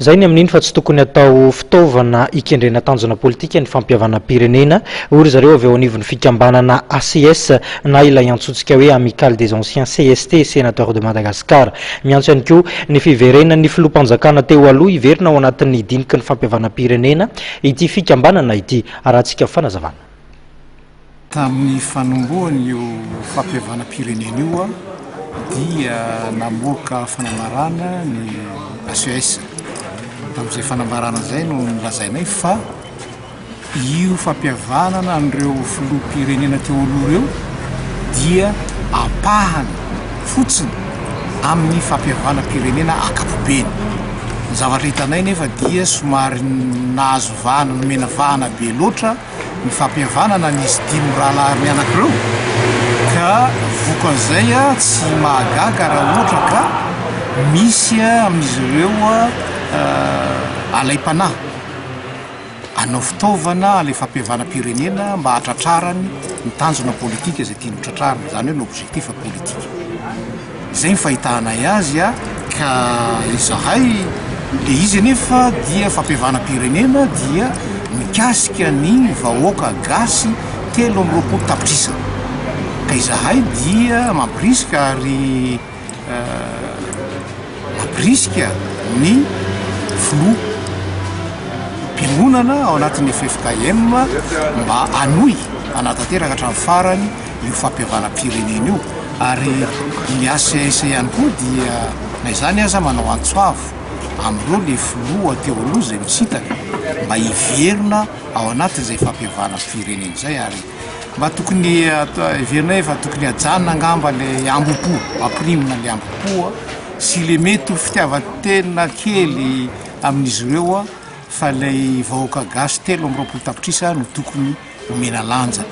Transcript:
Zay ny amin'iny fa tsy tokony atao fitaovana hikendrena tanjona politika ny fampihavanam-pirenena. Ory zareo avy eo anivon'ny fikambanana ACS na ilay antsointsika hoe Amicale des Anciens CST Sénateurs de Madagascar. Miantso ihany koa ny fiverenan'ny filoham-panjakana teo aloha iverina ao anatin'ny dinika ny fampihavanam-pirenena ity fikambanana ity. Arahantsika fanazavana. Tamin'ny fanomboany io fampihavanam-pirenena io dia namoaka fanambarana ny ACS. Tamin'izay fanambarana zay no nilazainay fa io fampihavanana an'ireo filoham-pirenena teo aloha ireo dia apahany fotsiny amin'ny fampihavanam-pirenena ankapobeny. Ny zavatra hitanay nefa dia somary nahazo vahana, nomena vahana be loatra ny fampihavanana nisy dimy rahalahiny anakireo ka vokan'izay tsy mahagaga raha ohatra ka misy amin'izy ireo alay-panahy anao fitaovana alay fampihavanam-pirenena mba hatratrarany ny tanjona politika izay tiany hotratrarany, zany hoe l'objectif politika. Izay ny fahitanay azy ka izahay le izy anefa dia fampihavanam-pirenena dia mikasika ny vahoaka gasy 320 tapitrisa. Ka izahay dia mampirisika ary mampirisika ny filoham-piangonana ao anatin'ny FFKM mba anohy anatanteraka hatramin'ny farany io fampihavanam-pirenena io. Ary ny ACS ihany koa dia na izany aza manao antsoavo amin'ireo le filoha teo aloha zay misitaka mba hiverina ao anatin'izay fampihavanam-pirenena zay. Ary mba tokony iverina efa tokony ajanona angamba le ambopo, aprimina le ambopo sy le mety ho fitiavan-tena kely amin'izy ireo fa lay vahoaka gasy 320 tapitrisa no tokony omena lanja.